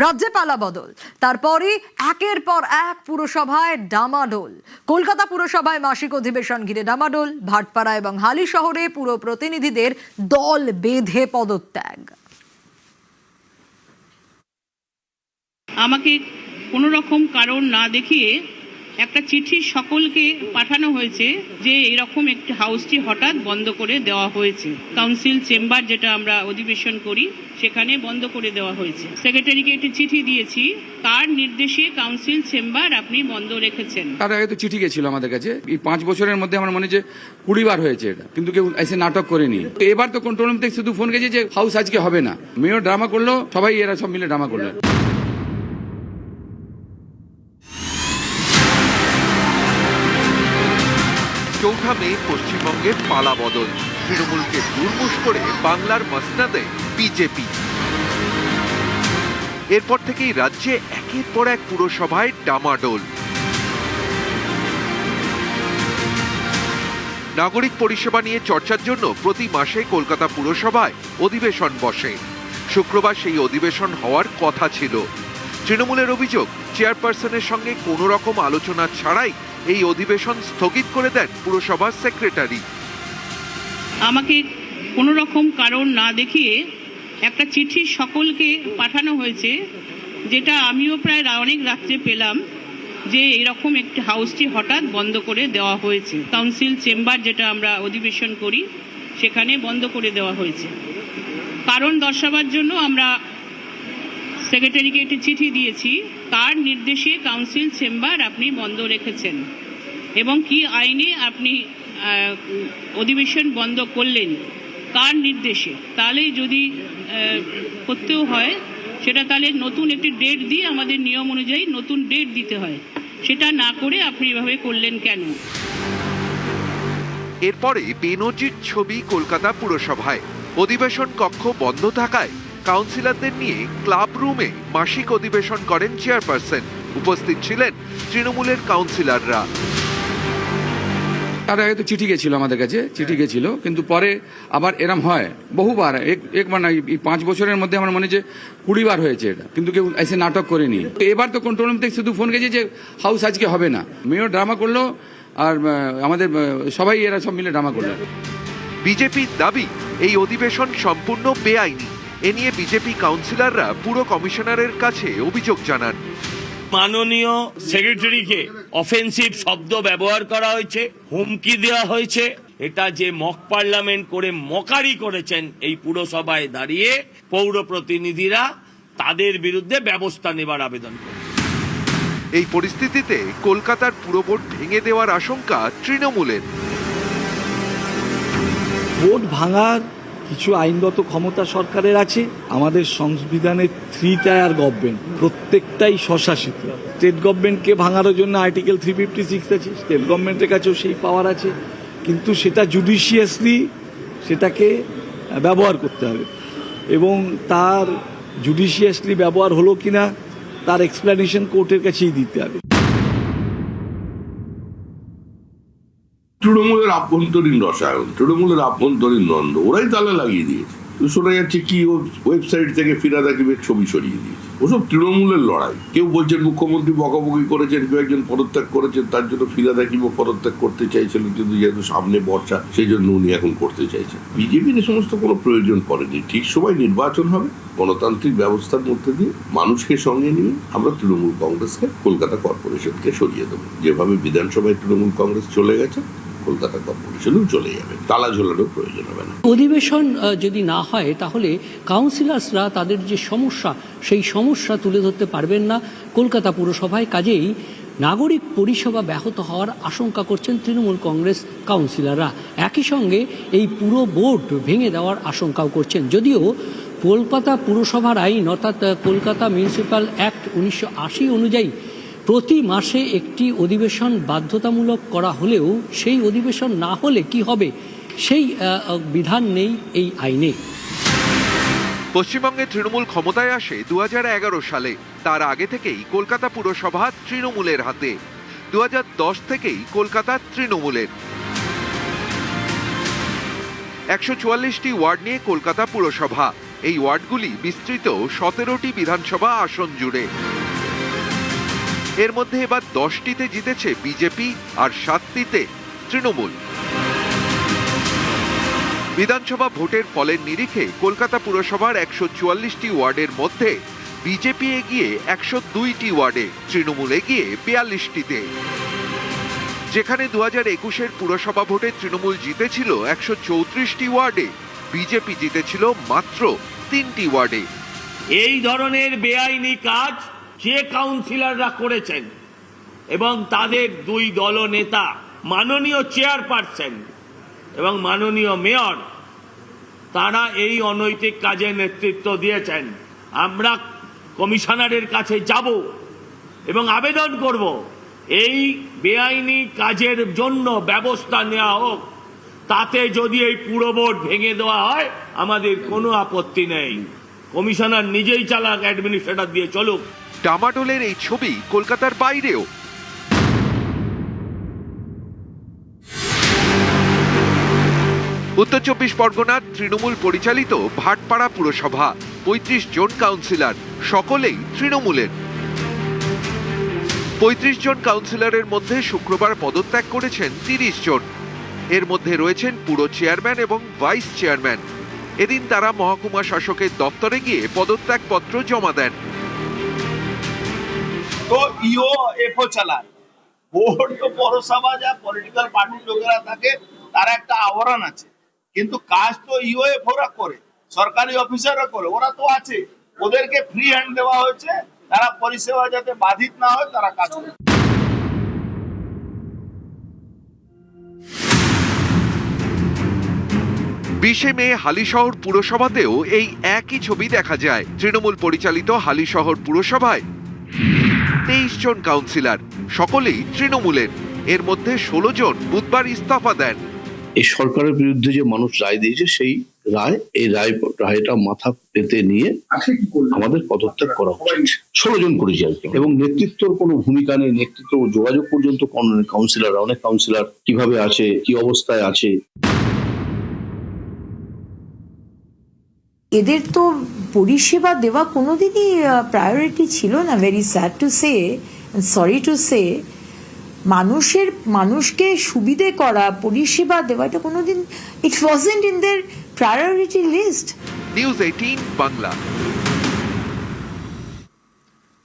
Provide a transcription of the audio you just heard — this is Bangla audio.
রাজ্যে পালাবদল, তারপরে একের পর এক পুরসভায় ডামাডোল। কলকাতা পুরসভায় মাসিক অধিবেশন ঘিরে ডামাডোল। ভাটপাড়া এবং হালি শহরে পুর প্রতিনিধিদের দল বেঁধে পদত্যাগ। আমাকে কোনো রকম কারণ না দেখিয়ে একটা চিঠি সকলকে পাঠানো হয়েছে যে এরকম একটি হাউসটি হঠাৎ বন্ধ করে দেওয়া হয়েছে। কাউন্সিল চেম্বার, যেটা আমরা অধিবেশন করি, সেখানে বন্ধ করে দেওয়া হয়েছে। সেক্রেটারিকে একটি চিঠি দিয়েছি, তার নির্দেশে কাউন্সিল চেম্বার আপনি বন্ধ রেখেছেন। তার আগে তো চিঠি গেছিল আমাদের কাছে। এই 5 বছরের মধ্যে আমার মনে হচ্ছে 20 বার হয়েছে এটা, কিন্তু কেউ এসে নাটক করেনি। তো এবার তো কন্ট্রোল রুম থেকে শুধু ফোন গেছে যে হাউস আজকে হবে না। মেয়র ড্রামা করলো, সবাই এরা সব মিলে ড্রামা করলো। চৌঠা মে পশ্চিমবঙ্গে পালা বদল, তৃণমূলকে দুর্মুষ করে বাংলার মসনাদে বিজেপি। এরপর থেকেই রাজ্যে একের পর এক পুরসভায় ডামাডোল। নাগরিক পরিষেবা নিয়ে চর্চার জন্য প্রতি মাসে কলকাতা পুরসভায় অধিবেশন বসে। শুক্রবার সেই অধিবেশন হওয়ার কথা ছিল। তৃণমূলের অভিযোগ, চেয়ারপারসনের সঙ্গে কোনো রকম আলোচনা ছাড়াই এই অধিবেশন স্থগিত করে দেন পুরসভার সেক্রেটারি। আমাকে কোনো রকম কারণ না দেখিয়ে একটা চিঠি সকলকে পাঠানো হয়েছে, যেটা আমিও প্রায় অনেক রাত্রে পেলাম, যে এরকম একটি হাউসটি হঠাৎ বন্ধ করে দেওয়া হয়েছে। কাউন্সিল চেম্বার, যেটা আমরা অধিবেশন করি, সেখানে বন্ধ করে দেওয়া হয়েছে। কারণ দর্শাবার জন্য আমরা সেক্রেটারিকে একটি চিঠি দিয়েছি, তার নির্দেশে কাউন্সিল চেম্বার আপনি বন্ধ রেখেছেন এবং কি আইনে আপনি অধিবেশন বন্ধ করলেন, কার নির্দেশে। তাহলে যদি করতেও হয় সেটা তাহলে নতুন একটি ডেট দিয়ে আমাদের নিয়ম অনুযায়ী নতুন ডেট দিতে হয়। সেটা না করে আপনি এভাবে করলেন কেন? এরপরে বেনজির ছবি কলকাতা পুরসভায়। অধিবেশন কক্ষ বন্ধ থাকায় কাউন্সিলরদের নিয়ে ক্লাব রুমে মাসিক অধিবেশন করেন চেয়ারপারসন। উপস্থিত ছিলেন তৃণমূলের কাউন্সিলররা। তার আগে তো চিঠি গেছিল আমাদের কাছে, চিঠি গেছিল, কিন্তু পরে আবার এরম হয় বহুবার। একবার না, এই 5 বছরের মধ্যে আমার মনে হচ্ছে 20 বার হয়েছে এটা, কিন্তু কেউ এসে নাটক করেনি। তো এবার তো কন্ট্রোল রুম থেকে শুধু ফোন গেছে যে হাউস আজকে হবে না। মেয়র ড্রামা করলো, আর আমাদের সবাই এরা সব মিলে ড্রামা করলো। বিজেপির দাবি এই অধিবেশন সম্পূর্ণ বেআইনি। এ নিয়ে বিজেপি কাউন্সিলররা পুর কমিশনারের কাছে অভিযোগ জানান। মাননীয় সেক্রেটারিকে অফেন্সিভ শব্দ ব্যবহার করা হয়েছে, হুমকি দেওয়া হয়েছে। এটা যে মক পার্লামেন্ট করে মকারি করেছেন এই পুরসভায় দাঁড়িয়ে, পৌর প্রতিনিধিরা তাদের বিরুদ্ধে ব্যবস্থা নেবার আবেদন করে। এই পরিস্থিতিতে কলকাতার পুরবোর্ড ভেঙে দেওয়ার আশঙ্কা তৃণমূলের। বোর্ড ভাঙার কিছু আইনগত ক্ষমতা সরকারের আছে। আমাদের সংবিধানের 3 টায়ার গভর্নমেন্ট, প্রত্যেকটাই স্বশাসিত। স্টেট গভর্নমেন্টকে ভাঙার জন্য আর্টিকেল 356 আছে, স্টেট গভর্নমেন্টের কাছেও সেই পাওয়ার আছে, কিন্তু সেটা জুডিশিয়াসলি সেটাকে ব্যবহার করতে হবে এবং তার জুডিশিয়াসলি ব্যবহার হলো কিনা তার এক্সপ্লেনেশন কোর্টের কাছেই দিতে হবে। তৃণমূলের আভ্যন্তরীণ রসায়ন, তৃণমূলের আভ্যন্তরীণ দ্বন্দ্ব ওরাই তালা লাগিয়ে দিয়েছে। শোনা যাচ্ছে কি ওয়েবসাইট থেকে ফিরহাদ হাকিমের ছবি সরিয়ে দিয়েছে। ওসব তৃণমূলের লড়াই। কেউ বলছেন মুখ্যমন্ত্রী বকাবকি করেছেন, কেউ একজন পদত্যাগ করেছেন, তার জন্য ফিরহাদ হাকিমও পদত্যাগ করতে চাইছিলেন, কিন্তু যেহেতু সামনে বর্ষা সেই জন্য উনি এখন করতে চাইছেন। বিজেপির এ সমস্ত কোনো প্রয়োজন পড়েনি। ঠিক সময় নির্বাচন হবে, গণতান্ত্রিক ব্যবস্থার মধ্যে দিয়ে মানুষকে সঙ্গে নিয়ে আমরা তৃণমূল কংগ্রেসকে কলকাতা কর্পোরেশনকে সরিয়ে দেবো। যেভাবে বিধানসভায় তৃণমূল কংগ্রেস চলে গেছে, কলকাতা কর্পোরেশনও চলে যাবে, তালা ঝোলানোর প্রয়োজন হবে না। অধিবেশন যদি না হয় তাহলে কাউন্সিলর্সরা তাদের যে সমস্যা সেই সমস্যা তুলে ধরতে পারবেন না কলকাতা পুরসভায়। কাজেই নাগরিক পরিষেবা ব্যাহত হওয়ার আশঙ্কা করছেন তৃণমূল কংগ্রেস কাউন্সিলররা। একই সঙ্গে এই পুরো বোর্ড ভেঙে দেওয়ার আশঙ্কাও করছেন। যদিও কলকাতা পুরসভার আইন অর্থাৎ কলকাতা মিউনিসিপ্যাল অ্যাক্ট 1980 অনুযায়ী প্রতি মাসে একটি অধিবেশন বাধ্যতামূলক করা হলেও সেই অধিবেশন না হলে কি হবে সেই বিধান নেই এই আইনে। পশ্চিমবঙ্গে তৃণমূল ক্ষমতায় আসে 2011 সালে। তার আগে থেকেই কলকাতা পুরসভা তৃণমূলের হাতে। 2010 থেকেই কলকাতা তৃণমূলের। 144টি ওয়ার্ড নিয়ে কলকাতা পুরসভা। এই ওয়ার্ডগুলি বিস্তৃত 17টি বিধানসভা আসন জুড়ে। এর মধ্যে এবার 10টিতে জিতেছে বিজেপি আর 7টিতে তৃণমূল। বিধানসভা ভোটের ফলের নিরিখে কলকাতা পুরসভার 144টি ওয়ার্ডের মধ্যে বিজেপি এগিয়ে 102টি ওয়ার্ডে, তৃণমূল এগিয়ে 42টিতে। যেখানে 2021-এর পুরসভা ভোটে তৃণমূল জিতেছিল 134টি ওয়ার্ডে, বিজেপি জিতেছিল মাত্র 3টি ওয়ার্ডে। এই ধরনের বেআইনি কাজ যে কাউন্সিলররা করেছেন এবং তাদের দুই দলনেতা মাননীয় চেয়ারপারসন এবং মাননীয় মেয়র, তারা এই অনৈতিক কাজে নেতৃত্ব দিয়েছেন। আমরা কমিশনারের কাছে যাব এবং আবেদন করব এই বেআইনি কাজের জন্য ব্যবস্থা নেওয়া হোক। তাতে যদি এই পুরো বোর্ড ভেঙে দেওয়া হয় আমাদের কোনো আপত্তি নেই। কমিশনার নিজেই চালাক, অ্যাডমিনিস্ট্রেটর দিয়ে চলুক। ডামাডোলের এই ছবি কলকাতার বাইরেও। উত্তর 24 পরগনার তৃণমূল পরিচালিত ভাটপাড়া পুরসভা, 35 জন কাউন্সিলর, সকলেই তৃণমূলের। 35 জন কাউন্সিলরের মধ্যে শুক্রবার পদত্যাগ করেছেন 30 জন। এর মধ্যে রয়েছেন পুরো চেয়ারম্যান এবং ভাইস চেয়ারম্যান। এদিন তারা মহকুমা শাসকের দপ্তরে গিয়ে পদত্যাগপত্র জমা দেন। তো ইও এফও চালায় ভোট, তো পৌরসভা যা পলিটিক্যাল পার্টির লোকেরা থাকে তারা একটা আবরণ আছে, কিন্তু কাজ তো ইওএফওরা করে, সরকারি অফিসাররা করে, ওরা তো আছে। ওদেরকে ফ্রি হ্যান্ড দেওয়া হয়েছে, তারা পরিষেবা যাতে বাধিত না হয় তারা কাজ করে। 20 মে হালিশহর পুরসভাতেও এই একই ছবি দেখা যায়। তৃণমূল পরিচালিত হালিশহর পুরসভায় 23 জন কাউন্সিলর, সকলেই তৃণমূলের। এর মধ্যে 16 জন বুধবার ইস্তফা দেন। এই সরকারের বিরুদ্ধে যে মানুষ রায় দিয়েছে, সেই রায়টা মাথা পেতে নিয়ে আমাদের পদত্যাগ করা উচিত। 16 জন করেছি আর কি, এবং নেতৃত্বর কোনো ভূমিকা নেই, নেতৃত্ব যোগাযোগ পর্যন্ত কাউন্সিলর, অনেক কাউন্সিলর কিভাবে আছে, কি অবস্থায় আছে। এদের তো পরিষেবা দেওয়া কোনোদিনই প্রায়োরিটি ছিল না। Very sad to say, sorry to say, মানুষকে সুবিধে করা, পরিষেবা দেওয়া, এটা কোনোদিন it wasn't in their priority list. News 18 Bangla.